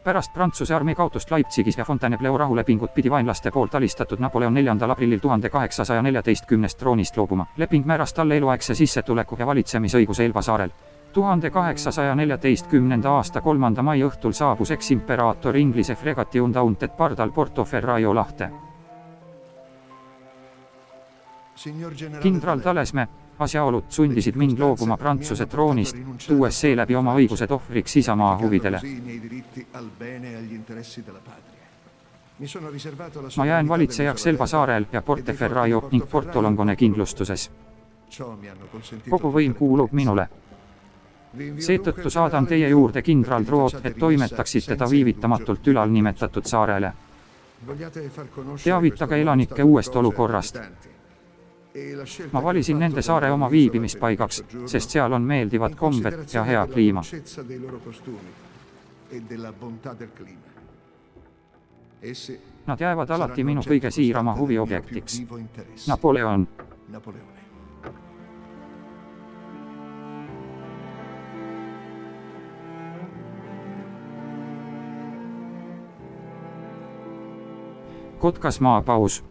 Pärast Prantsuse armee kaotust Leipzigis ja Fontainebleau rahulepingut pidi vaenlaste poolt alistatud Napoleon 4. aprillil 1814 troonist loobuma. Leping määras talle eluaegse sissetuleku ja valitsemisõiguse Elba saarel. 1814. aasta 3. mai õhtul saabus eksimperaator Inglise fregati Undaunted pardal Portoferraio lahte. Kindral Talesmäe, asjaolud sundisid mind loobuma Prantsuse troonist, tuues seeläbi oma õigused ohvriks isamaa huvidele. Ma jään valitsejaks Elba saarel ja Portoferraio ning Porto Longone kindlustuses. Kogu võim kuulub minule. Seetõttu saadan teie juurde kindral Drood, et toimetaksite ta viivitamatult ülal nimetatud saarele. Teavitage elanikke uuest olukorrast. Ma valisin nende saare oma viibimispaigaks, sest seal on meeldivad kombed ja hea kliima. Nad jäävad alati minu kõige siirama huviobjektiks. Napoleon. Kotkas maapaus.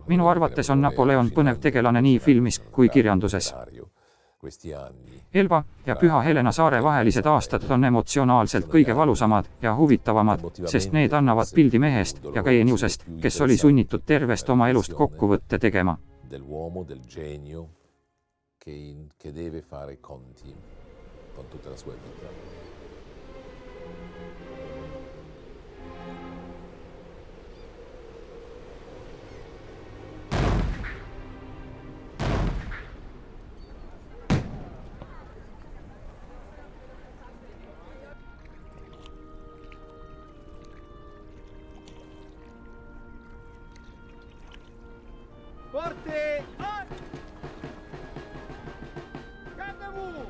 Minu arvates on Napoleon põnev tegelane nii filmis kui kirjanduses. Elba ja Püha Helena saare vahelised aastad on emotsionaalselt kõige valusamad ja huvitavamad, sest need annavad pildi mehest ja geeniusest, kes oli sunnitud tervest oma elust kokkuvõtte tegema. Con tutta la sua vita. Forte! Calmez-vous!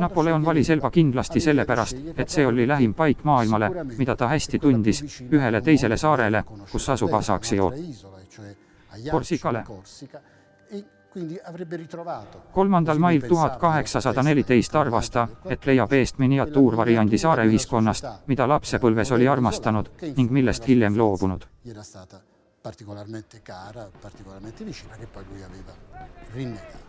Napoleon valis Elba kindlasti sellepärast, et see oli lähim paik maailmale, mida ta hästi tundis, ühele teisele saarele, kus asub Ajaccio. Korsikale. 3. mail 1814 arvas ta, et leiab eest miniatuurvariandi saare ühiskonnast, mida lapsepõlves oli armastanud ning millest hiljem loobunud. Particolarmente cara, particolarmente vicina, che poi lui aveva rinnegato.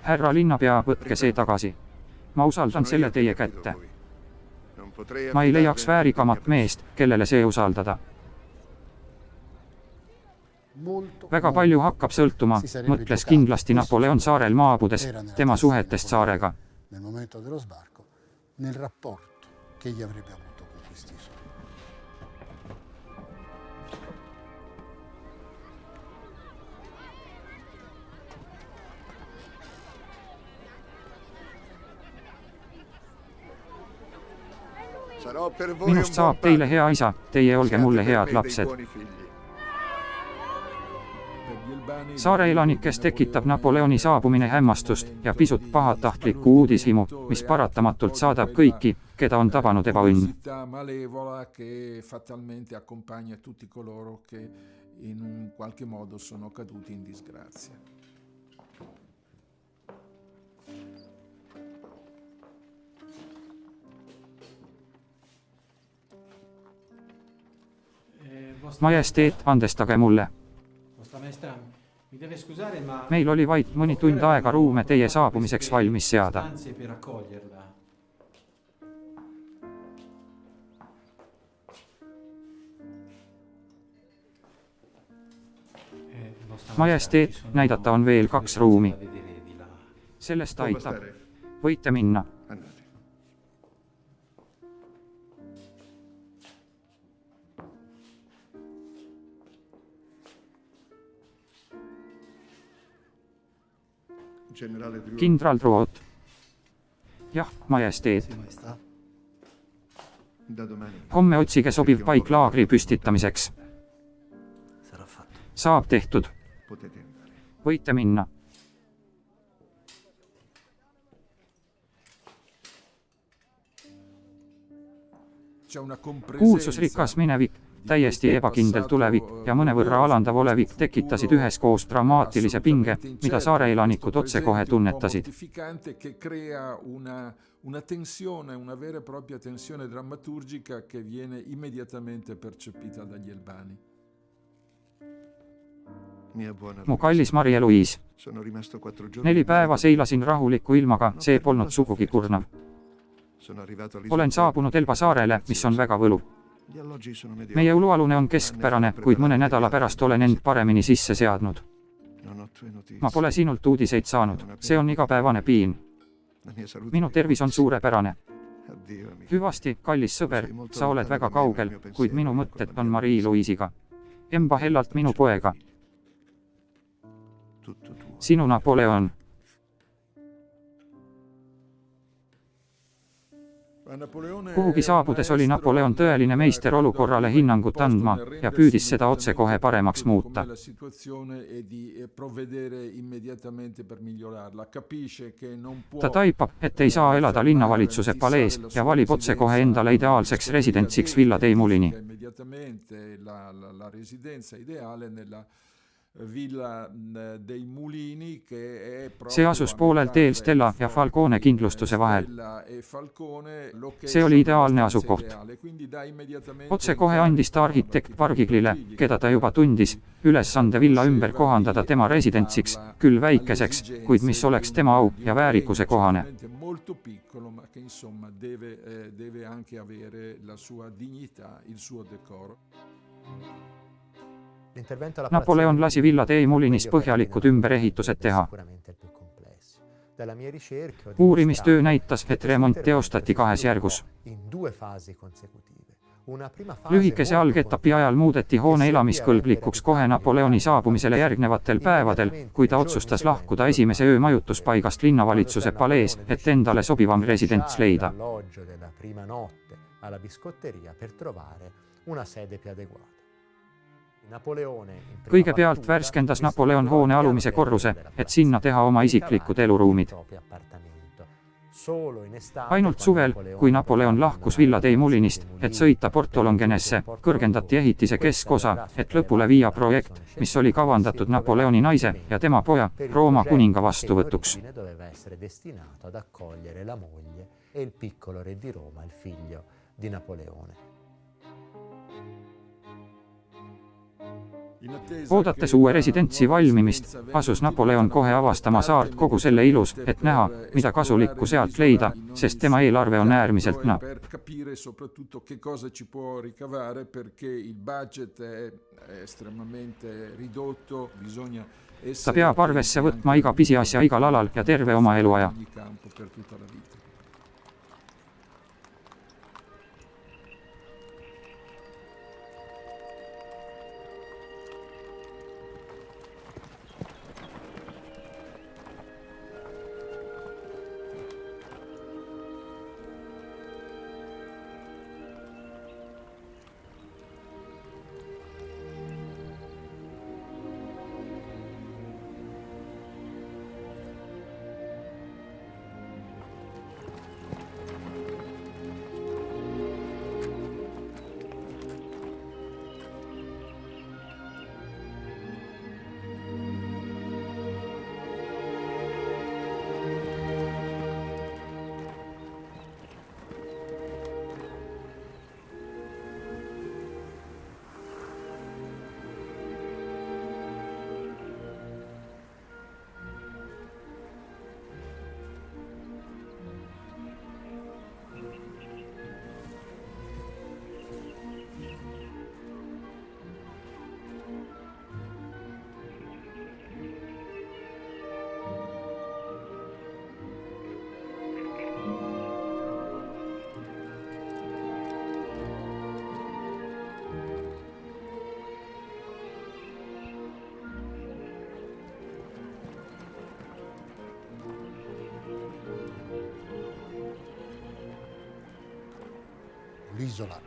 Härra linnapea, võtke see tagasi. Ma usaldan selle teie kätte. Ma ei leiaks väärikamat meest, kellele see usaldada. Väga palju hakkab sõltuma, mõtles kindlasti Napoleon saarel maabudes, tema suhetest saarega. Minust saab teile hea isa, teie olge mulle head lapsed. Saare elanikes tekitab Napoleoni saabumine hämmastust ja pisut pahatahtlikku uudishimu, mis paratamatult saadab kõiki, keda on tabanud ebaõnn. Majesteet, andestage mulle. Meil oli vaid mõni tund aega ruume teie saabumiseks valmis seada. Majesteet, näidata on veel 2 ruumi. Sellest aitab. Võite minna. kindral Drouot. Jah, majesteed. Homme otsige sobiv paik laagri püstitamiseks. Saab tehtud. Võite minna. Kuulsusrikas minevik, täiesti ebakindel tulevik ja mõnevõrra alandav olevik tekitasid üheskoos dramaatilise pinge, mida saare elanikud otsekohe tunnetasid. Una tensione, una vera e propria tensione drammaturgica che viene immediatamente percepita dagli albani. Mu kallis Marie-Louise. 4 päeva seilasin rahuliku ilmaga, see polnud sugugi kurnav. Olen saabunud Elba saarele, mis on väga võluv. Meie ulualune on keskpärane, kuid mõne nädala pärast olen end paremini sisse seadnud. Ma pole sinult uudiseid saanud, see on igapäevane piin. Minu tervis on suurepärane. Hüvasti, kallis sõber, sa oled väga kaugel, kuid minu mõtted on Marie-Louise'iga. Emba hellalt minu poega. Sinu Napoleon. Kuhugi saabudes oli Napoleon tõeline meister olukorrale hinnangut andma ja püüdis seda otsekohe paremaks muuta. Ta taipab, et ei saa elada linnavalitsuse palees ja valib otsekohe endale ideaalseks residentsiks Villa dei Mulini. See asus poolel teel Stella ja Falcone kindlustuse vahel. See oli ideaalne asukoht. Otsekohe andis ta arhitekt Pargiglile, keda ta juba tundis, ülesande villa ümber kohandada tema residentsiks, küll väikeseks, kuid mis oleks tema au ja väärikuse kohane. Napoleon lasi Villa dei Mulinis põhjalikud ümberehitused teha. Uurimistöö näitas, et remont teostati 2 järgus. Lühikese algetapi ajal muudeti hoone elamiskõlblikuks kohe Napoleoni saabumisele järgnevatel päevadel, kui ta otsustas lahkuda esimese öö majutuspaigast linnavalitsuse palees, et endale sobivam residents leida. Kõigepealt värskendas Napoleon hoone alumise korruse, et sinna teha oma isiklikud eluruumid. Ainult suvel, kui Napoleon lahkus Villa dei Mulinist, et sõita Porto Longenesse, kõrgendati ehitise keskosa, et lõpule viia projekt, mis oli kavandatud Napoleoni naise ja tema poja, Rooma kuninga vastuvõtuks. Oodates uue residentsi valmimist, asus Napoleon kohe avastama saart kogu selle ilus, et näha, mida kasulikku sealt leida, sest tema eelarve on äärmiselt napp. Ta peab arvesse võtma iga pisiasja igal alal ja terve oma eluaja.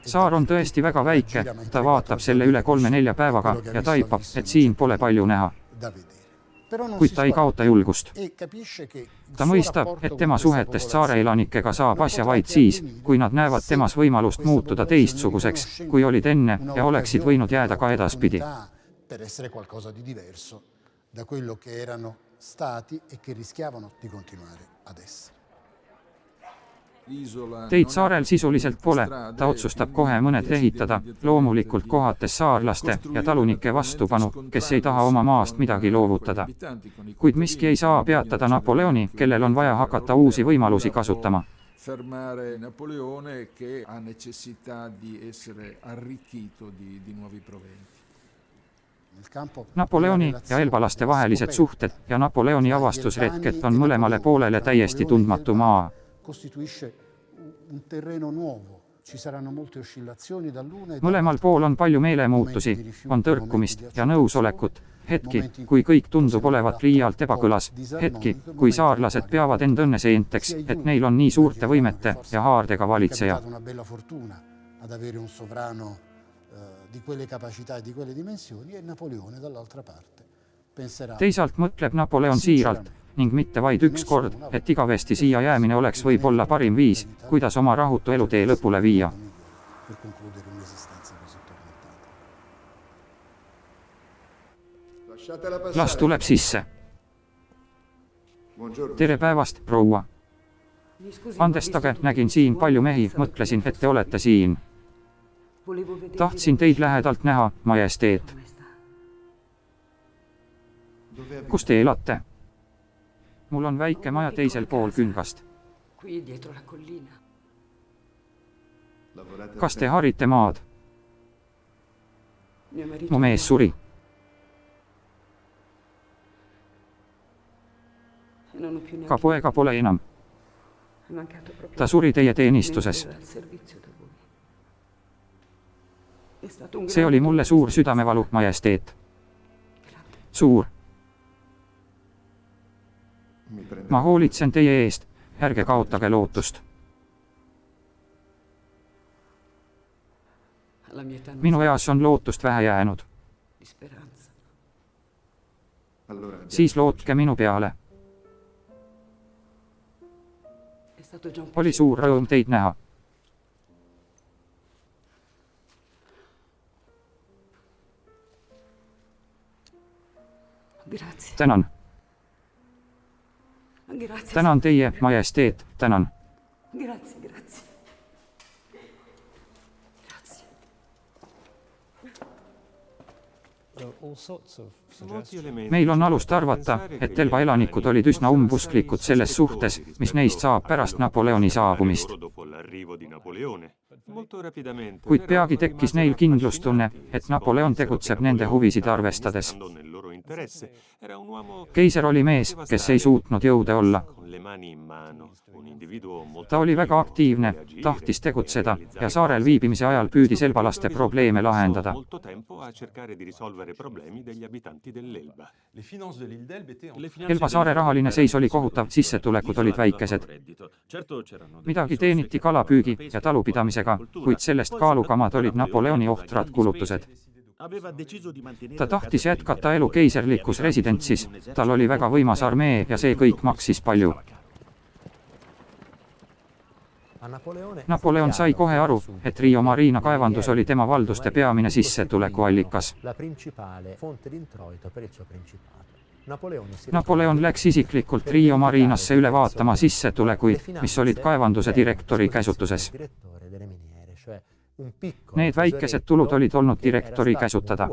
saar on tõesti väga väike, ta vaatab selle üle 3-4 päevaga ja taipab, et siin pole palju näha. Kuid ta ei kaota julgust. Ta mõistab, et tema suhetest saare elanikega saab asja vaid siis, kui nad näevad temas võimalust muutuda teistsuguseks, kui olid enne ja oleksid võinud jääda ka edaspidi. Per essere qualcosa di diverso da quello che erano stati e che rischiavano di continuare ad essere. Teid saarel sisuliselt pole, ta otsustab kohe mõned ehitada, loomulikult kohates saarlaste ja talunike vastupanu, kes ei taha oma maast midagi loovutada. Kuid miski ei saa peatada Napoleoni, kellel on vaja hakata uusi võimalusi kasutama. Fermare Napoleone che ha necessità di essere arricchito di nuovi proventi. Napoleoni ja elvalaste vahelised suhted ja Napoleoni avastusretked on mõlemale poolele täiesti tundmatu maa. Mõlemal pool on palju meelemuutusi, on tõrkumist ja nõusolekut, hetki, kui kõik tundub olevat liialt ebakõlas, hetki, kui saarlased peavad end õnneseenteks, et neil on nii suurte võimete ja haardega valitseja. Teisalt mõtleb Napoleon siiralt, ning mitte vaid üks kord, et igavesti siia jäämine oleks võib-olla parim viis, kuidas oma rahutu elutee lõpule viia. Las tuleb sisse. Tere päevast, proua. Andestage, nägin siin palju mehi, mõtlesin, et te olete siin. Tahtsin teid lähedalt näha, majesteet. Kus te elate? Mul on väike maja teisel pool küngast. Kas te harite maad? Mu mees suri. Ka poega pole enam. Ta suri teie teenistuses. See oli mulle suur südamevalu, majesteet. Suur. Ma hoolitsen teie eest, ärge kaotage lootust. Minu eas on lootust vähe jäänud. Siis lootke minu peale. Oli suur rõõm teid näha. Tänan. Tänan teie, majesteet, tänan. Meil on alust arvata, et Elva elanikud olid üsna umbusklikud selles suhtes, mis neist saab pärast Napoleoni saabumist. Kuid peagi tekkis neil kindlustunne, et Napoleon tegutseb nende huvisid arvestades. Keiser oli mees, kes ei suutnud jõude olla. Ta oli väga aktiivne, tahtis tegutseda ja saarel viibimise ajal püüdis elvalaste probleeme lahendada. Elva saare rahaline seis oli kohutav, sissetulekud olid väikesed. Midagi teeniti kalapüügi ja talupidamisega, kuid sellest kaalukamad olid Napoleoni ohtrad kulutused. Ta tahtis jätkata elu keiserlikus residentsis, tal oli väga võimas armee ja see kõik maksis palju. Napoleon sai kohe aru, et Rio Marina kaevandus oli tema valduste peamine sissetulekuallikas. Napoleon läks isiklikult Rio Marinasse üle vaatama sissetulekuid, mis olid kaevanduse direktori käsutuses. Need väikesed tulud olid olnud direktori käsutada.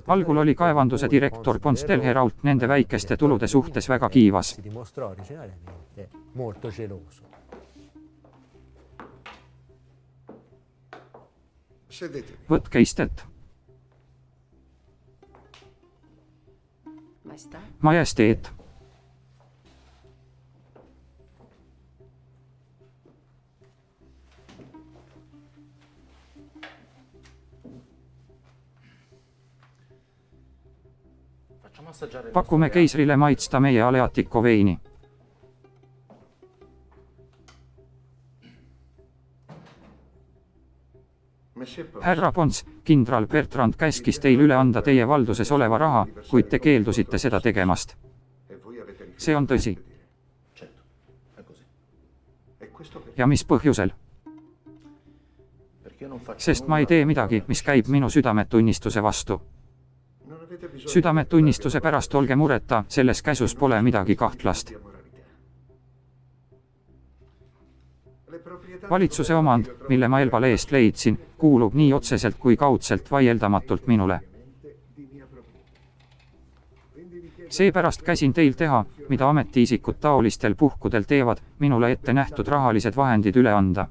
Algul oli kaevanduse direktor Ponstelherault nende väikeste tulude suhtes väga kiivas. Võtke istet. Majesteet. Pakume keisrile maitsta meie Aleatico veini. härra Pons, kindral Bertrand käskis teil üle anda teie valduses oleva raha, kuid te keeldusite seda tegemast. See on tõsi. Certo, è così. Ja mis põhjusel? Perché io non faccio Sest ma nulla ei tee midagi, mis käib minu südametunnistuse vastu. Südametunnistuse pärast olge mureta, selles käsus pole midagi kahtlast. Valitsuse omand, mille ma Elbale eest leidsin, kuulub nii otseselt kui kaudselt vaieldamatult minule. Seepärast käsin teil teha, mida ametiisikud taolistel puhkudel teevad, minule ette nähtud rahalised vahendid üle anda.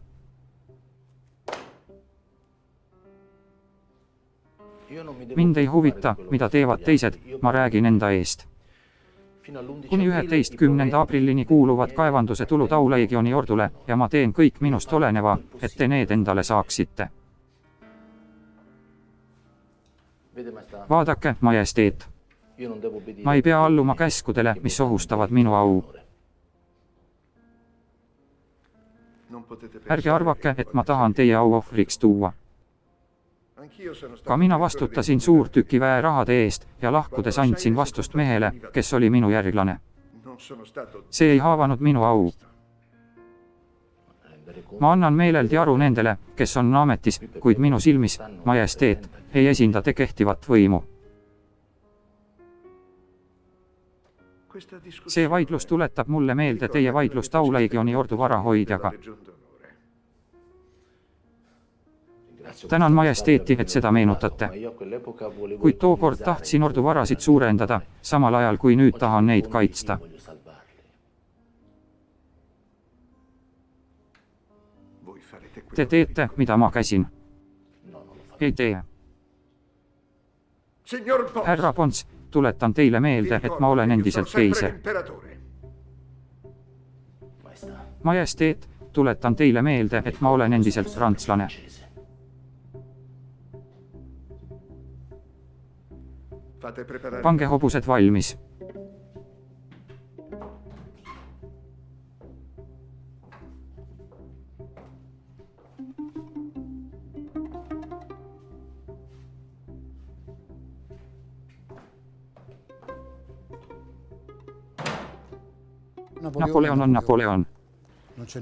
Mind ei huvita, mida teevad teised, ma räägin enda eest. Kuni 11. aprillini kuuluvad kaevanduse tulud Auleegioni ordule ja ma teen kõik minust oleneva, et te need endale saaksite. Vaadake, majesteet. Ma ei pea alluma käskudele, mis ohustavad minu au. Ärge arvake, et ma tahan teie au ohvriks tuua. Ka mina vastutasin suurtükiväe rahade eest ja lahkudes andsin vastust mehele, kes oli minu järglane. See ei haavanud minu au. Ma annan meeleldi aru nendele, kes on ametis, kuid minu silmis, majesteet, ei esinda te kehtivat võimu. See vaidlus tuletab mulle meelde teie vaidlust Auleegioni ordu varahoidjaga. Tänan majesteeti, et seda meenutate. Kuid tookord tahtsin ordu varasid suurendada, samal ajal kui nüüd tahan neid kaitsta. Te teete, mida ma käsin. Ei tee. Härra Pons, tuletan teile meelde, et ma olen endiselt keiser. Majesteet, tuletan teile meelde, et ma olen endiselt prantslane. Pange hobused valmis. Napoleon on Napoleon.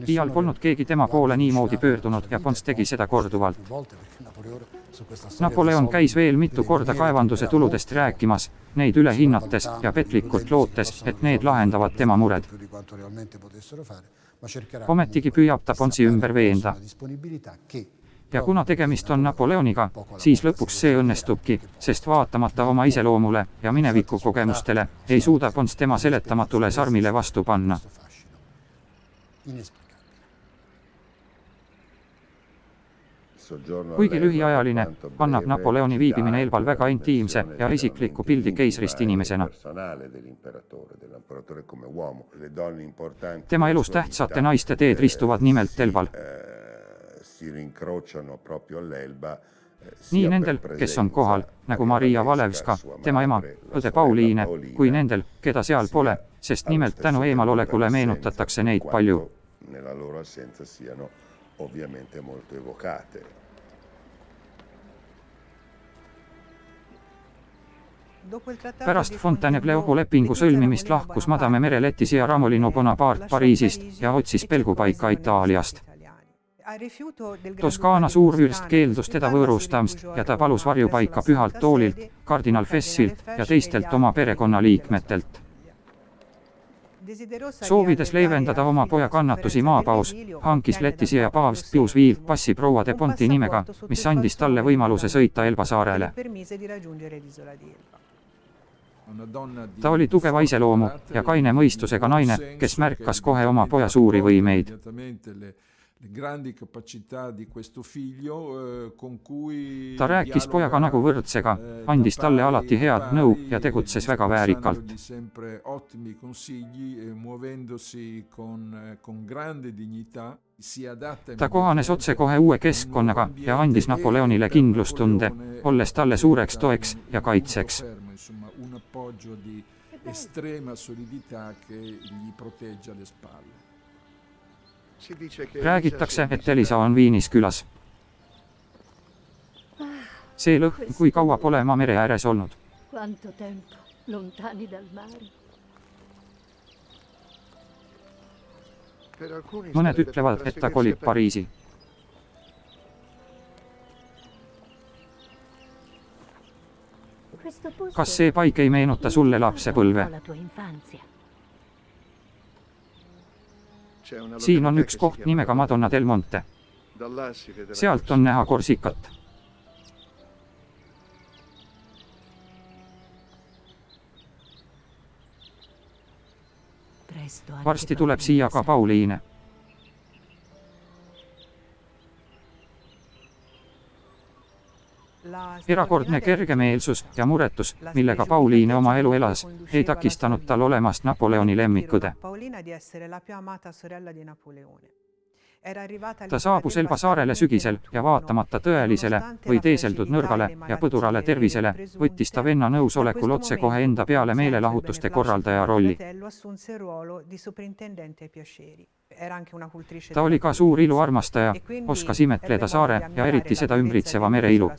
Iial polnud keegi tema poole niimoodi pöördunud ja Pons tegi seda korduvalt. Napoleon käis veel mitu korda kaevanduse tuludest rääkimas, neid üle hinnates ja petlikult lootes, et need lahendavad tema mured. Ometigi püüab ta Ponsi ümber veenda. Ja kuna tegemist on Napoleoniga, siis lõpuks see õnnestubki, sest vaatamata oma iseloomule ja mineviku kogemustele, ei suuda Pons tema seletamatule sarmile vastu panna. Kuigi lühiajaline, annab Napoleoni viibimine Elbal väga intiimse ja isikliku pildi keisrist inimesena. Tema elus tähtsate naiste teed ristuvad nimelt Elbal. Nii nendel, kes on kohal, nagu Maria Walewska, tema ema, õde Pauliine, kui nendel, keda seal pole, sest nimelt tänu eemalolekule meenutatakse neid palju. Pärast Fontainebleau lepingu sõlmimist lahkus madame Mere Letizia Ramolino Bonaparte Pariisist ja otsis pelgupaika Itaaliast. Toskaana suurvürst keeldus teda võõrustamast ja ta palus varjupaika pühalt toolilt, kardinal Fessilt ja teistelt oma perekonnaliikmetelt. Soovides leevendada oma poja kannatusi maapaus, hankis Letizia paavst Pius Viilt passi proua de Ponti nimega, mis andis talle võimaluse sõita Elba saarele. Ta oli tugeva iseloomu ja kaine mõistusega naine, kes märkas kohe oma poja suuri võimeid. Ta rääkis pojaga nagu võrdsega, andis talle alati head nõu ja tegutses väga väärikalt. Ta kohanes otsekohe uue keskkonnaga ja andis Napoleonile kindlustunde, olles talle suureks toeks ja kaitseks. Räägitakse, et Elisa on Viinis külas. see lõhn, kui kaua pole ma mere ääres olnud. Quanto tempo lontani dal mare. Mõned ütlevad, et ta kolib Pariisi. Kas see paik ei meenuta sulle lapsepõlve? Siin on üks koht nimega Madonna del Monte. Sealt on näha Korsikat. Varsti tuleb siia ka Pauliine. Erakordne kergemeelsus ja muretus, millega Pauliine oma elu elas, ei takistanud tal olemast Napoleoni lemmikude. Ta saabus Elba saarele sügisel ja vaatamata tõelisele või teeseldud nõrgale ja põdurale tervisele, võttis ta venna nõusolekul otsekohe enda peale meelelahutuste korraldaja rolli. Ta oli ka suur iluarmastaja, oskas imetleda saare ja eriti seda ümbritseva mere ilu.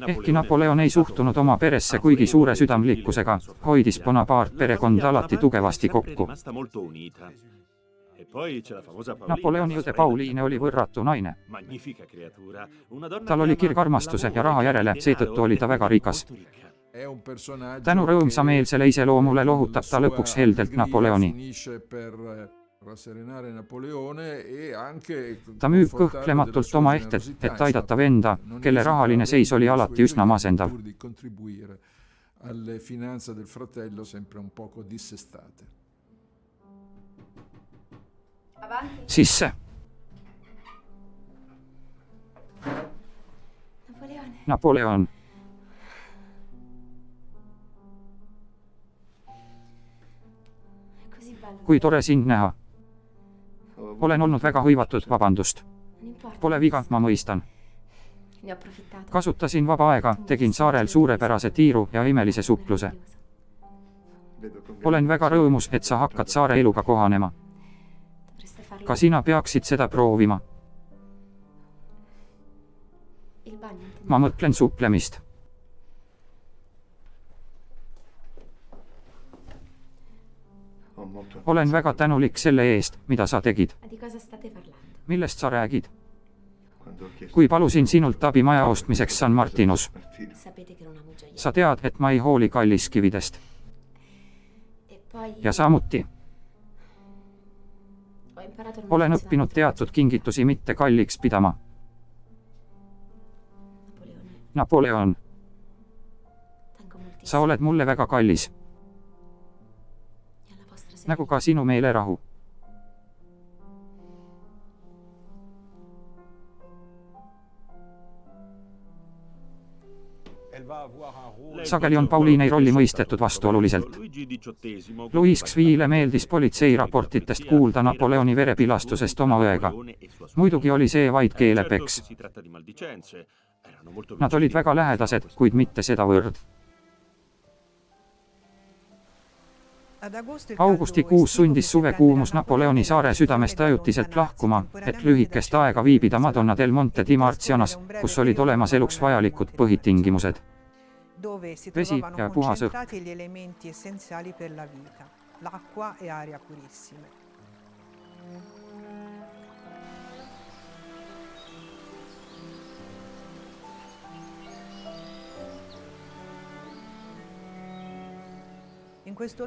Ehkki Napoleon ei suhtunud oma peresse kuigi suure südamlikkusega, hoidis Bonaparte perekond alati tugevasti kokku. Napoleoni õde Pauliine oli võrratu naine. Tal oli kirg armastuse ja raha järele, seetõttu oli ta väga rikas. Tänu rõõmsameelsele iseloomule lohutab ta lõpuks heldelt Napoleoni. Ta müüb kõhklematult oma ehted, et aidata venda, kelle rahaline seis oli alati üsna masendav. Sisse! Napoleon. Kui tore sind näha. Olen olnud väga hõivatud, vabandust. Pole viga, ma mõistan. Kasutasin vaba aega, tegin saarel suurepärase tiiru ja imelise supluse. Olen väga rõõmus, et sa hakkad saare eluga kohanema. Ka sina peaksid seda proovima. Ma mõtlen suplemist. Olen väga tänulik selle eest, mida sa tegid. Millest sa räägid? Kui palusin sinult abi maja ostmiseks San Martinos. Sa tead, et ma ei hooli kalliskividest. Ja samuti. Olen õppinud teatud kingitusi mitte kalliks pidama. Napoleon. Sa oled mulle väga kallis. Nagu ka sinu meelerahu. Sageli on Pauliinei rolli mõistetud vastuoluliselt. Louis XV-le meeldis politseiraportitest kuulda Napoleoni verepilastusest oma õega. Muidugi oli see vaid keelepeks. Nad olid väga lähedased, kuid mitte sedavõrd. Augustikuus sundis suvekuumus Napoleoni saare südamest ajutiselt lahkuma, et lühikest aega viibida Madonna del Monte di Marcianas, kus olid olemas eluks vajalikud põhitingimused. Vesi ja puhas õhk.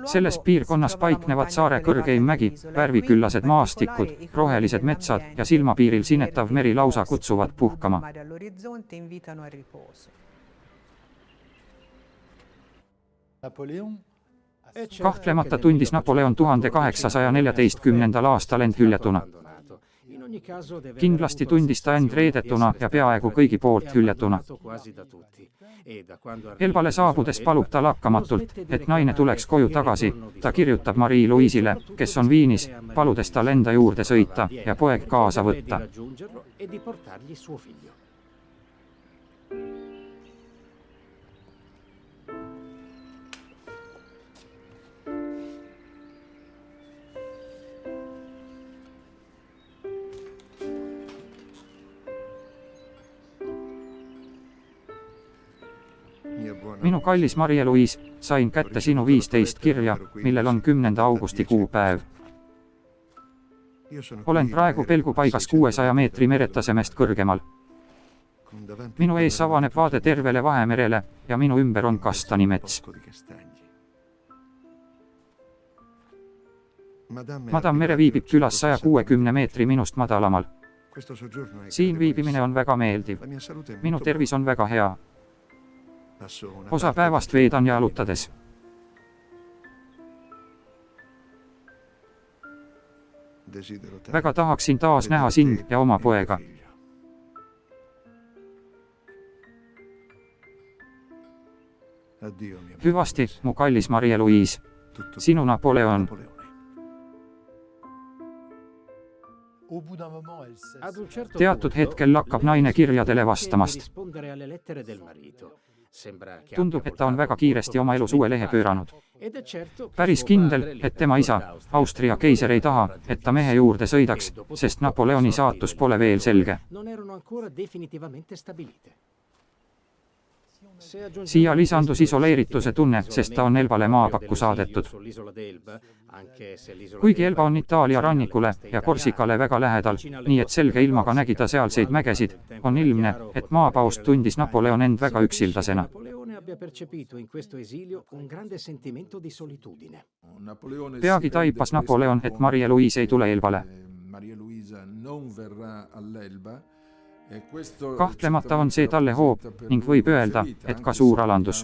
Selles piirkonnas paiknevad saare kõrgeim mägi, värviküllased maastikud, rohelised metsad ja silmapiiril sinetav meri lausa kutsuvad puhkama. Kahtlemata tundis Napoleon 1814. aastal end hüljatuna. Kindlasti tundis ta end reedetuna ja peaaegu kõigi poolt hüljatuna. Elvale saabudes palub ta lakkamatult, et naine tuleks koju tagasi. Ta kirjutab Marie-Louise'ile, kes on Viinis, paludes tal enda juurde sõita ja poeg kaasa võtta. Minu kallis Marie-Louise, sain kätte sinu 15 kirja, millel on 10. augusti kuupäev. Olen praegu pelgupaigas 600 meetri meretasemest kõrgemal. Minu ees avaneb vaade tervele Vahemerele ja minu ümber on kastanimets. Madame Mere viibib külas 160 meetri minust madalamal. Siin viibimine on väga meeldiv. Minu tervis on väga hea. Osa päevast veedan jalutades. Väga tahaksin taas näha sind ja oma poega. Hüvasti, mu kallis Marie-Louise. Sinu Napoleon. Teatud hetkel lakkab naine kirjadele vastamast. Tundub, et ta on väga kiiresti oma elus uue lehe pööranud. Päris kindel, et tema isa, Austria keiser ei taha, et ta mehe juurde sõidaks, sest Napoleoni saatus pole veel selge. Siia lisandus isoleerituse tunne, sest ta on Elvale maapakku saadetud. Kuigi Elva on Itaalia rannikule ja Korsikale väga lähedal, nii et selge ilmaga nägi ta sealseid mägesid, on ilmne, et maapaust tundis Napoleon end väga üksildasena. Peagi taipas Napoleon, et Marie-Louise ei tule Elvale. Kahtlemata on see talle hoob ning võib öelda, et ka suur alandus.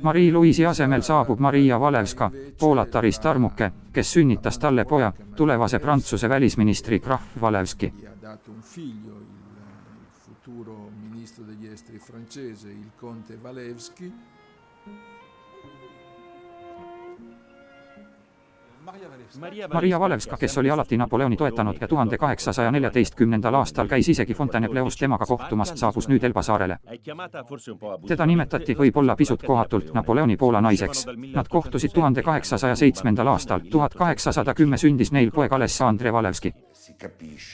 Marie-Louise'i asemel saabub Maria Walewska, poolatarist armuke, kes sünnitas talle poja, tulevase Prantsuse välisministri Graf Walewski. Maria Walewska, kes oli alati Napoleoni toetanud ja 1814. aastal käis isegi Fontainebleaus temaga kohtumast, saabus nüüd Elva saarele. Teda nimetati võib-olla pisut kohatult Napoleoni Poola naiseks. Nad kohtusid 1807. aastal. 1810 sündis neil poeg Alessandre Walewski,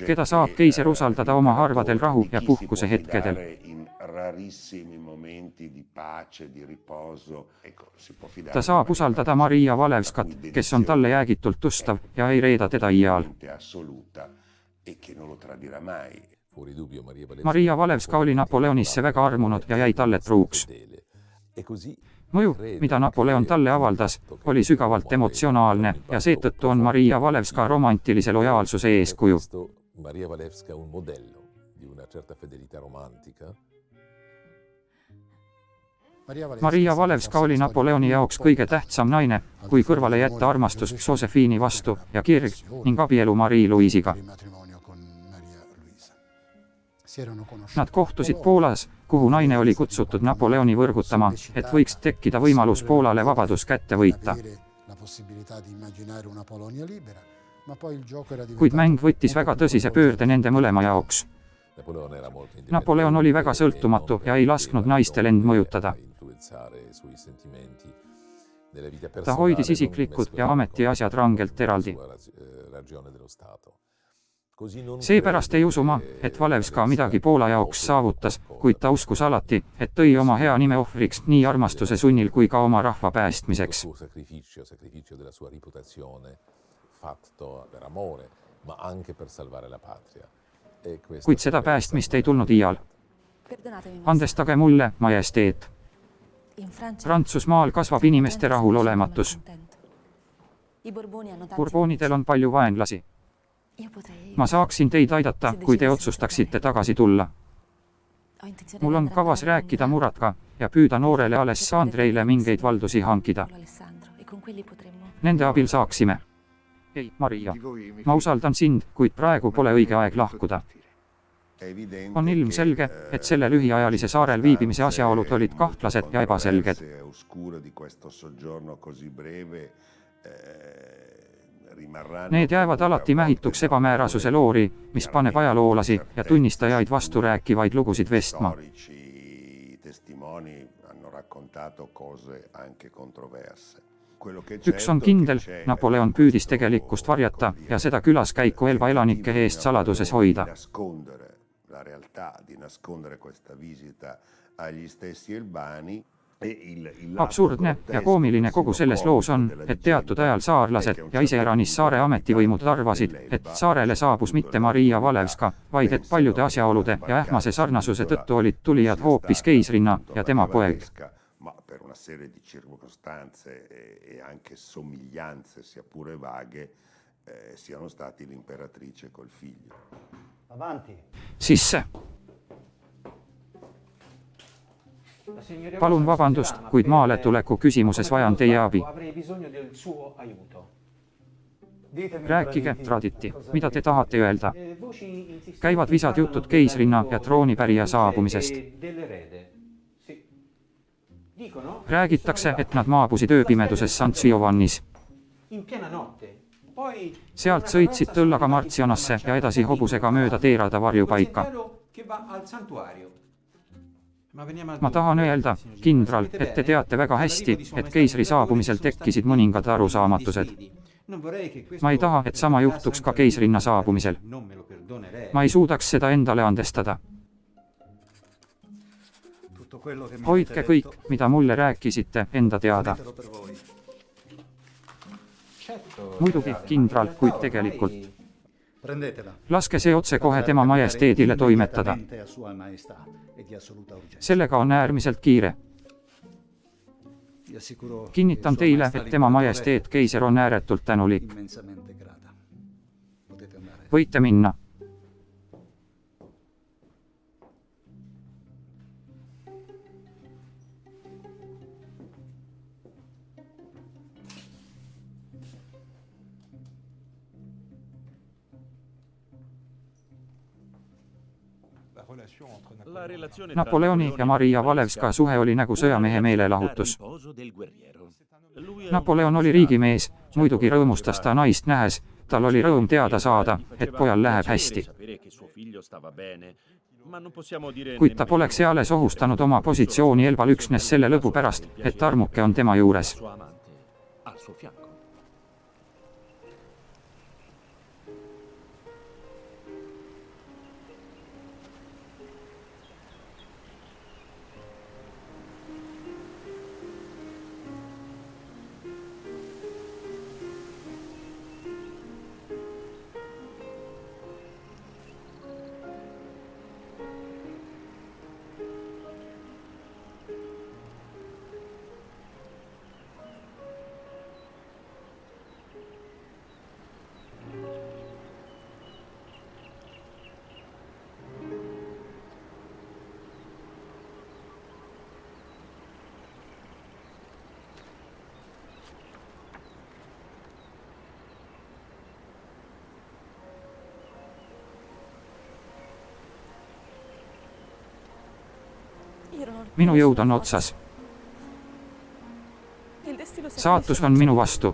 keda saab keiser usaldada oma harvadel rahu ja puhkuse hetkedel. Ta saab usaldada Maria Walewskat, kes on talle jäägitult tustav ja ei reeda teda iial. Maria Walewska oli Napoleonisse väga armunud ja jäi talle truuks. Mõju, mida Napoleon talle avaldas, oli sügavalt emotsionaalne ja seetõttu on Maria Walewska romantilise lojaalsuse eeskuju. Maria Walewska oli Napoleoni jaoks kõige tähtsam naine, kui kõrvale jätta armastus Josephine'i vastu ja kirg ning abielu Marie-Louise'iga. Nad kohtusid Poolas, kuhu naine oli kutsutud Napoleoni võrgutama, et võiks tekkida võimalus Poolale vabadus kätte võita. Kuid mäng võttis väga tõsise pöörde nende mõlema jaoks. Napoleon oli väga sõltumatu ja ei lasknud naistel end mõjutada. Ta hoidis isiklikud ja ametiasjad rangelt eraldi. Seepärast ei usu ma, et Walewska midagi Poola jaoks saavutas, kuid ta uskus alati, et tõi oma hea nime ohvriks nii armastuse sunnil kui ka oma rahva päästmiseks. Kuid seda päästmist ei tulnud iial. Andestage mulle, majesteet. Prantsusmaal kasvab inimeste rahulolematus. Bourbonidel on palju vaenlasi. Ma saaksin teid aidata, kui te otsustaksite tagasi tulla. Mul on kavas rääkida Muratga ja püüda noorele Alessandreile mingeid valdusi hankida. Nende abil saaksime. Ei, Maria, ma usaldan sind, kuid praegu pole õige aeg lahkuda. On ilmselge, et selle lühiajalise saarel viibimise asjaolud olid kahtlased ja ebaselged. Need jäävad alati mähituks ebamäärasuse loori, mis paneb ajaloolasi ja tunnistajaid vasturääkivaid lugusid vestma. Üks on kindel, Napoleon püüdis tegelikkust varjata ja seda külaskäiku Elva elanike eest saladuses hoida. Absurdne ja koomiline kogu selles loos on, et teatud ajal saarlased ja iseäranis saare ametivõimud arvasid, et saarele saabus mitte Maria Walewska, vaid et paljude asjaolude ja ähmase sarnasuse tõttu olid tulijad hoopis keisrinna ja tema poeg. Per una serie di circostanze e anche somiglianze, sia pure vaghe, siano stati l'imperatrice col figlio. Avanti. Sisse. Palun vabandust, kuid maale tuleku küsimuses vajan teie abi. Rääkige, Traditi, mida te tahate öelda? Käivad visad jutud keisrinna ja troonipärija saabumisest. Räägitakse, et nad maabusid ööpimeduses San Giovannis. Sealt sõitsid tõllaga Marcionasse ja edasi hobusega mööda teerada varjupaika. Ma tahan öelda, kindral, et te teate väga hästi, et keisri saabumisel tekkisid mõningad arusaamatused. Ma ei taha, et sama juhtuks ka keisrinna saabumisel. Ma ei suudaks seda endale andestada. Hoidke kõik, mida mulle rääkisite, enda teada. Muidugi, kindral, kuid tegelikult. Laske see otse kohe tema majesteedile toimetada. Sellega on äärmiselt kiire. Kinnitan teile, et tema majesteet keiser on ääretult tänulik. Võite minna. Napoleoni ja Maria Walewska suhe oli nagu sõjamehe meelelahutus. Napoleon oli riigimees, muidugi rõõmustas ta naist nähes, tal oli rõõm teada saada, et pojal läheb hästi. Kuid ta poleks eales ohustanud oma positsiooni Elval üksnes selle lõbu pärast, et armuke on tema juures. Minu jõud on otsas. Saatus on minu vastu.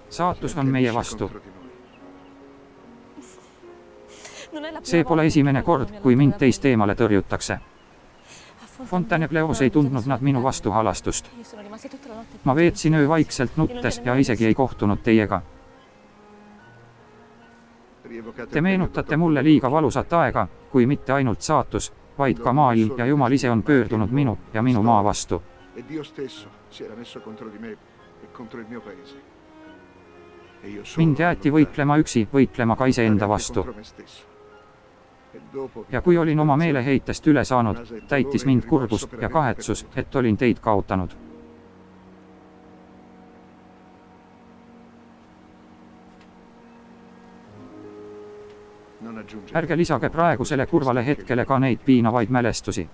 Saatus on meie vastu. See pole esimene kord, kui mind teist eemale tõrjutakse. Fontainebleaus ei tundnud nad minu vastu halastust. Ma veetsin öö vaikselt nuttes ja isegi ei kohtunud teiega. Te meenutate mulle liiga valusat aega, kui mitte ainult saatus, vaid ka maailm ja Jumal ise on pöördunud minu ja minu maa vastu. Mind jäeti võitlema üksi, võitlema ka iseenda vastu. Ja kui olin oma meeleheitest üle saanud, täitis mind kurbus ja kahetsus, et olin teid kaotanud. Ärge lisage praegusele kurvale hetkele ka neid piinavaid mälestusi.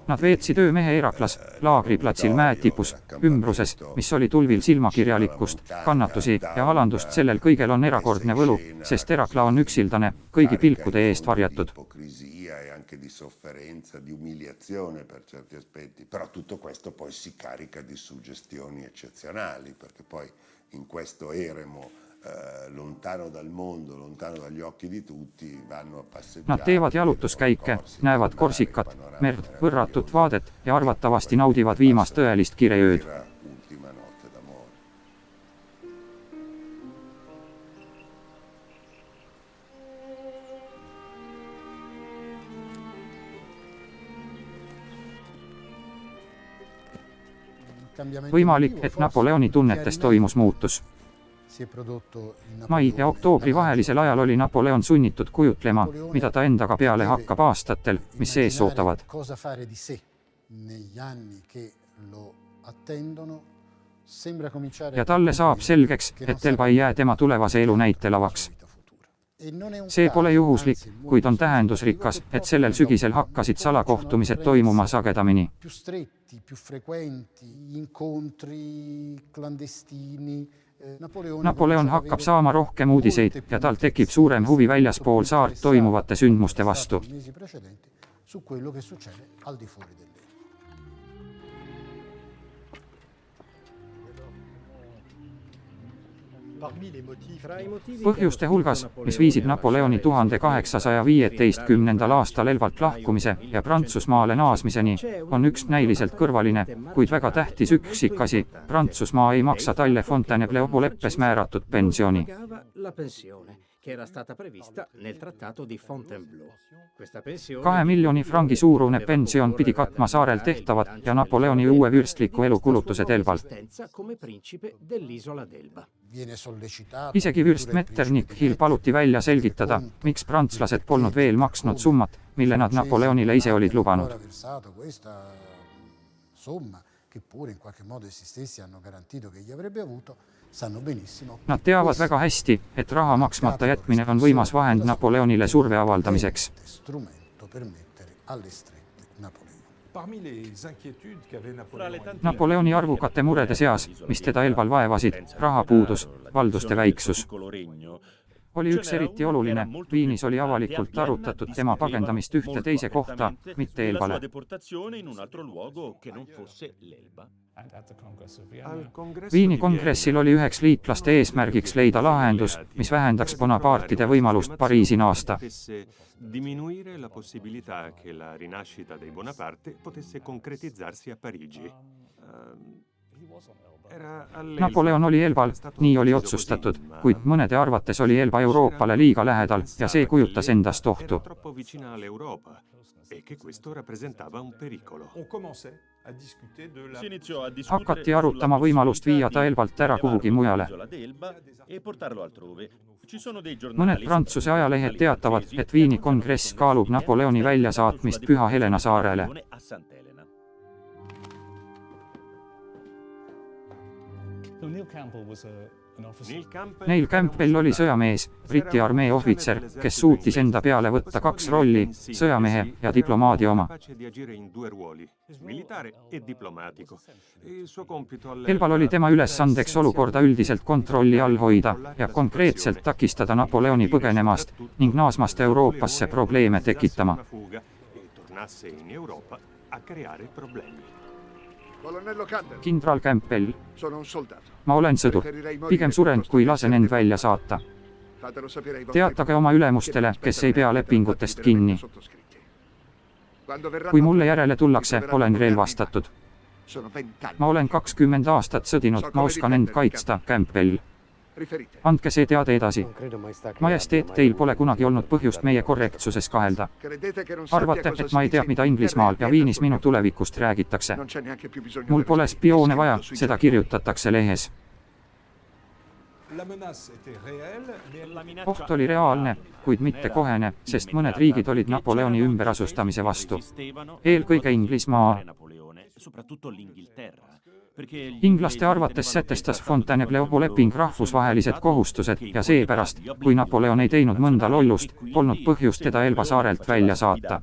Nad veetsid öö mehe Heraklas laagriplatsil mäetipus, ümbruses, mis oli tulvil silmakirjalikkust, kannatusi ja alandust. Sellel kõigel on erakordne võlu, sest Herakla on üksildane, kõigi pilkude eest varjatud. Di sofferenza, di umiliazione per certi aspetti, però tutto questo poi si carica di suggestioni eccezionali, perché poi in questo eremo lontano dal mondo, lontano dagli occhi di tutti, vanno a passeggiare. Nad teevad jalutuskäike, näevad Korsikat, merd, võrratut vaadet ja arvatavasti naudivad viimast tõelist kireööd. Võimalik, et Napoleoni tunnetes toimus muutus. Mai ja oktoobri vahelisel ajal oli Napoleon sunnitud kujutlema, mida ta endaga peale hakkab aastatel, mis ees ootavad. Ja talle saab selgeks, et Elba ei jää tema tulevase elu näitelavaks. See pole juhuslik, kuid on tähendusrikas, et sellel sügisel hakkasid salakohtumised toimuma sagedamini. Napoleon hakkab saama rohkem uudiseid ja tal tekib suurem huvi väljaspool saart toimuvate sündmuste vastu. Põhjuste hulgas, mis viisid Napoleoni 1815. aastal Elvalt lahkumise ja Prantsusmaale naasmiseni, on üks näiliselt kõrvaline, kuid väga tähtis üksikasi. Prantsusmaa ei maksa talle Fontainebleau leppes määratud pensioni. che era stata prevista nel trattato di Fontainebleau. 2 miljoni frangi suurune pension pidi katma saarel tehtavad ja Napoleoni uue vürstliku elu kulutused Elbal. Isegi vürst Metternich Hill paluti välja selgitada, miks prantslased polnud veel maksnud summat, mille nad Napoleonile ise olid lubanud. Nad teavad väga hästi, et raha maksmata jätmine on võimas vahend Napoleonile surve avaldamiseks. Napoleoni arvukate murede seas, mis teda Elbal vaevasid, rahapuudus, valduste väiksus. Oli üks eriti oluline, Viinis oli avalikult arutatud tema pagendamist ühte teise kohta, mitte Elbale. Viini kongressil oli üheks liitlaste eesmärgiks leida lahendus, mis vähendaks Bonapartide võimalust Pariisi naasta. Diminuire la possibilità che la rinascita dei Bonaparte potesse concretizzarsi a Parigi. Napoleon oli Elbal, nii oli otsustatud, kuid mõnede arvates oli Elba Euroopale liiga lähedal ja see kujutas endast ohtu. Hakati arutama võimalust viia ta Elbalt ära kuhugi mujale. Mõned Prantsuse ajalehed teatavad, et Viini kongress kaalub Napoleoni väljasaatmist Püha Helena saarele. Neil Campbell oli sõjamees, Briti armee ohvitser, kes suutis enda peale võtta 2 rolli, sõjamehe ja diplomaadi oma. Elbal oli tema ülesandeks olukorda üldiselt kontrolli all hoida ja konkreetselt takistada Napoleoni põgenemast ning naasmast Euroopasse probleeme tekitama. Kindral Campbell. Ma olen sõdur. Pigem suren, kui lasen end välja saata. Teatage oma ülemustele, kes ei pea lepingutest kinni. Kui mulle järele tullakse, olen relvastatud. Ma olen 20 aastat sõdinud, ma oskan end kaitsta, Campbell. Andke see teade edasi. Majesteet, teil pole kunagi olnud põhjust meie korrektsuses kahelda. Arvate, et ma ei tea, mida Inglismaal ja Viinis minu tulevikust räägitakse. Mul pole spioone vaja, seda kirjutatakse lehes. Oht oli reaalne, kuid mitte kohene, sest mõned riigid olid Napoleoni ümberasustamise vastu. Eelkõige Inglismaa. Inglaste arvates sätestas Fontainebleau leping rahvusvahelised kohustused ja seepärast, kui Napoleon ei teinud mõnda lollust, polnud põhjust teda Elba saarelt välja saata.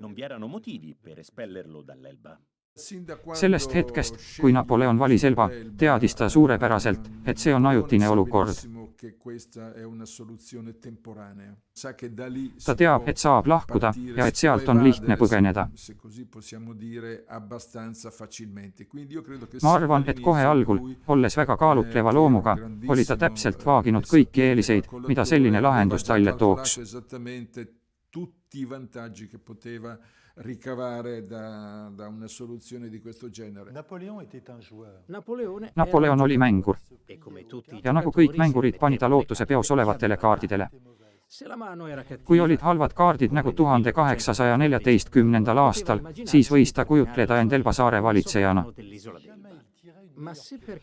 Non vi erano motivi per espellerlo dall'Elba. Sellest hetkest, kui Napoleon valis Elba, teadis ta suurepäraselt, et see on ajutine olukord. Ta teab, et saab lahkuda ja et sealt on lihtne põgeneda. Ma arvan, et kohe algul, olles väga kaalutleva loomuga, oli ta täpselt vaaginud kõiki eeliseid, mida selline lahendus talle tooks. Tutti i vantaggi che poteva ricavare da una soluzione di questo genere. Napoleon oli mängur. Ja nagu kõik mängurid, pani ta lootuse peos olevatele kaardidele. Kui olid halvad kaardid nagu 1814. aastal, siis võis ta kujutleda end Elba saare valitsejana.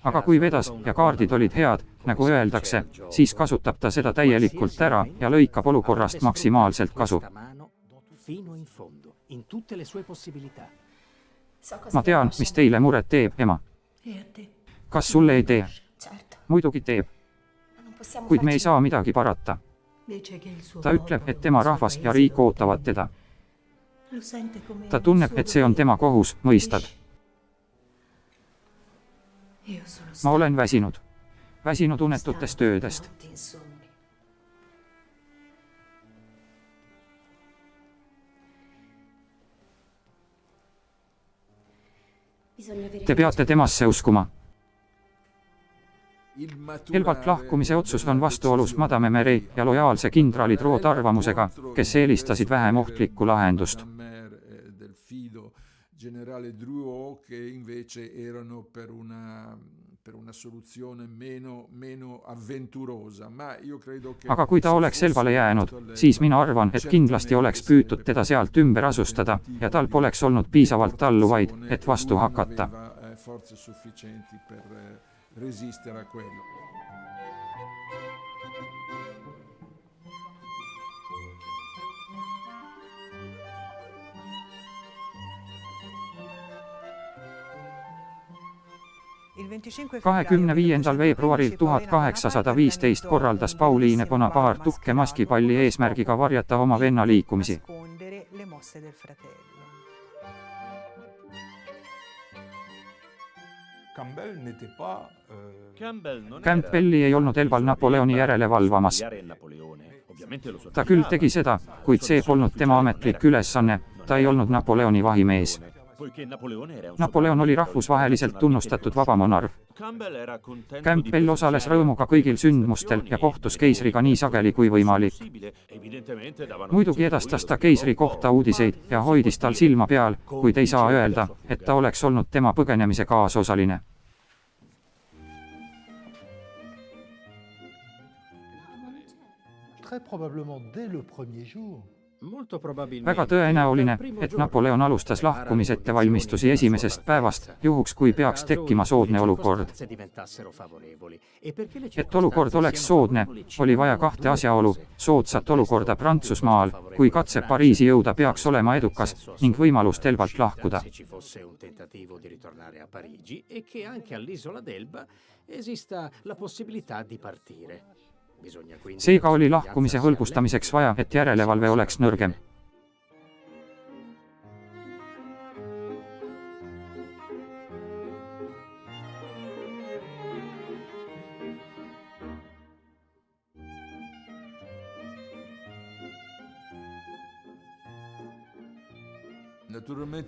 Aga kui vedas ja kaardid olid head, nagu öeldakse, siis kasutab ta seda täielikult ära ja lõikab olukorrast maksimaalselt kasu. Ma tean, mis teile muret teeb, ema. Kas sulle ei tee? Muidugi teeb. Kuid me ei saa midagi parata. Ta ütleb, et tema rahvas ja riik ootavad teda. Ta tunneb, et see on tema kohus, mõistad. Ma olen väsinud. Väsinud unetutest töödest. Te peate temasse uskuma. Elbalt lahkumise otsus on vastuolus Madame Merey ja lojaalse kindrali Drood arvamusega, kes eelistasid vähem ohtlikku lahendust. Generale Drouot, che invece erano per una soluzione meno avventurosa. Ma io credo che aga kui ta oleks Elbale jäänud, siis mina arvan, et kindlasti oleks püütud teda sealt ümber asustada ja tal poleks olnud piisavalt talluvaid, et vastu hakata. Forze sufficienti per resistere a quello. kahekümne 25. veebruaril 1815 korraldas Pauline Bonaparte uhke maskipalli eesmärgiga varjata oma venna liikumisi. Campbelli ei olnud Elbal Napoleoni järele valvamas. Ta küll tegi seda, kuid see polnud tema ametlik ülesanne, ta ei olnud Napoleoni vahimees. Napoleon oli rahvusvaheliselt tunnustatud vabamonarh. Campbell osales rõõmuga kõigil sündmustel ja kohtus keisriga nii sageli kui võimalik. Muidugi edastas ta keisri kohta uudiseid ja hoidis tal silma peal, kuid ei saa öelda, et ta oleks olnud tema põgenemise kaasosaline. Très probablement dès le premier jour. Väga tõenäoline, et Napoleon alustas lahkumisettevalmistusi esimesest päevast, juhuks kui peaks tekkima soodne olukord. Et olukord oleks soodne, oli vaja kahte asjaolu, soodsat olukorda Prantsusmaal, kui katse Pariisi jõuda peaks olema edukas, ning võimalust Elbalt lahkuda. Seega oli lahkumise hõlbustamiseks vaja, et järelevalve oleks nõrgem.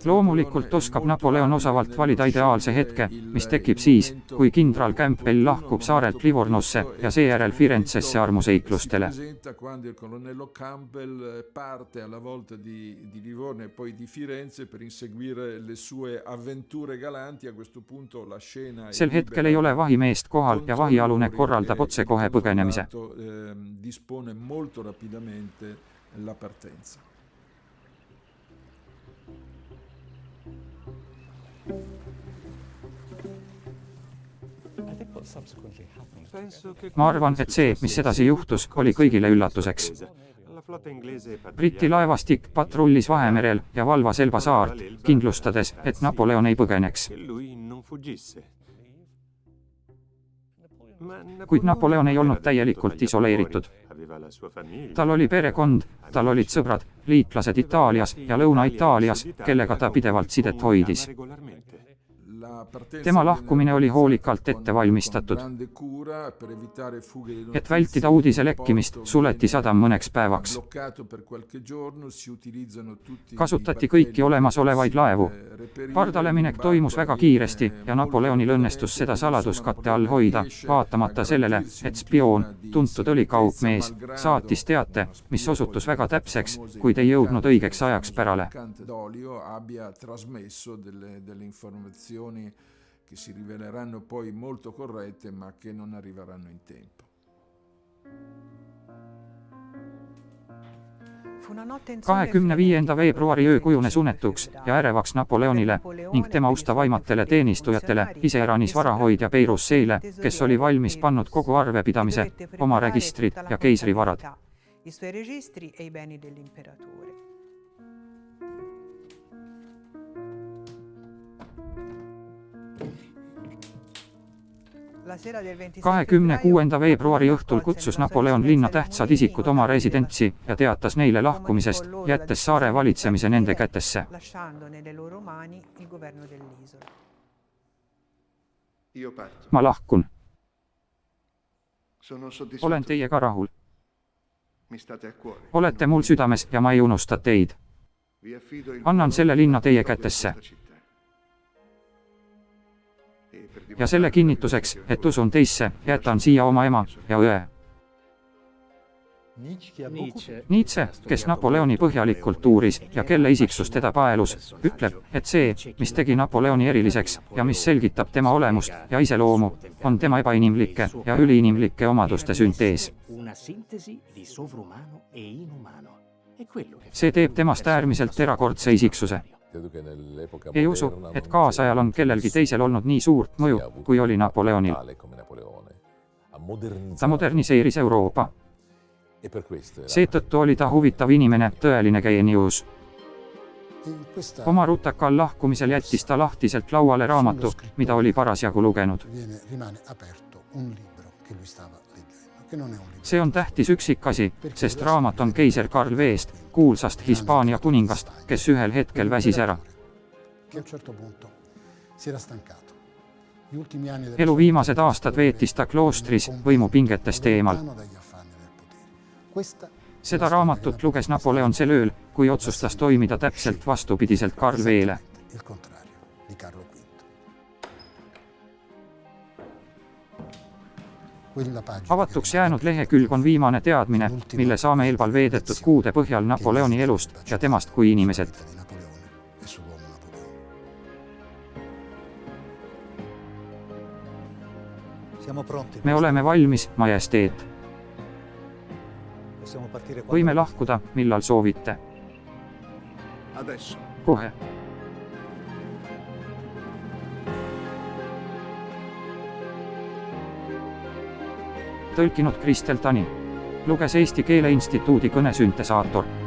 Loomulikult oskab Napoleon osavalt valida ideaalse hetke, mis tekib siis, kui kindral Campbell lahkub saarelt Livornosse ja seejärel Firenzesse armuseiklustele. Sel hetkel ei ole vahimeest kohal ja vahialune korraldab otsekohe põgenemise. Ma arvan, et see, mis edasi juhtus, oli kõigile üllatuseks. Briti laevastik patrullis Vahemerel ja valvas Elba saart, kindlustades, et Napoleon ei põgeneks. kuid Napoleon ei olnud täielikult isoleeritud. Tal oli perekond, tal olid sõbrad, liitlased Itaalias ja Lõuna-Itaalias, kellega ta pidevalt sidet hoidis. Tema lahkumine oli hoolikalt ette valmistatud. Et vältida uudise lekkimist, suleti sadam mõneks päevaks. Kasutati kõiki olemasolevaid laevu. Pardaleminek toimus väga kiiresti ja Napoleonil õnnestus seda saladuskatte all hoida, vaatamata sellele, et spioon, tuntud õlikaupmees, saatis teate, mis osutus väga täpseks, kuid ei jõudnud õigeks ajaks pärale. Che si riveleranno poi molto corrette ma che non arriveranno in tempo. 25. veebruari öö kujunes unetuks ja ärevaks Napoleonile ning tema ustavaimatele teenistujatele, iseäranis varahoidja Peyrousseile, kes oli valmis pannud kogu arvepidamise, oma registrid ja keisrivarad. Kahekümne 6. veebruari õhtul kutsus Napoleon linna tähtsad isikud oma residentsi ja teatas neile lahkumisest, jättes saare valitsemise nende kätesse. Ma lahkun. Olen teiega rahul. Olete mul südames ja ma ei unusta teid. Annan selle linna teie kätesse. Ja selle kinnituseks, et usun teisse, jätan siia oma ema ja õe. Nietzsche, kes Napoleoni põhjalikult uuris ja kelle isiksus teda paelus, ütleb, et see, mis tegi Napoleoni eriliseks ja mis selgitab tema olemust ja iseloomu, on tema ebainimlike ja üliinimlike omaduste süntees. See teeb temast äärmiselt erakordse isiksuse. Ei usu, et kaasajal on kellelgi teisel olnud nii suurt mõju, kui oli Napoleonil. Ta moderniseeris Euroopa. Seetõttu oli ta huvitav inimene, tõeline geenius. Oma rutakal lahkumisel jättis ta lahtiselt lauale raamatu, mida oli parasjagu lugenud. See on tähtis üksikasi, sest raamat on keiser Karl V'st, kuulsast Hispaania kuningast, kes ühel hetkel väsis ära. Elu viimased aastad veetis ta kloostris võimupingetest eemal. Seda raamatut luges Napoleon sel ööl, kui otsustas toimida täpselt vastupidiselt Karl V'le. Avatuks jäänud lehekülg on viimane teadmine, mille saame Elbal veedetud kuude põhjal Napoleoni elust ja temast kui inimeselt. Me oleme valmis, majesteet. Võime lahkuda, millal soovite. Kohe. Tõlkinud Kristel Tani. Luges Eesti Keele Instituudi kõnesüntesaator.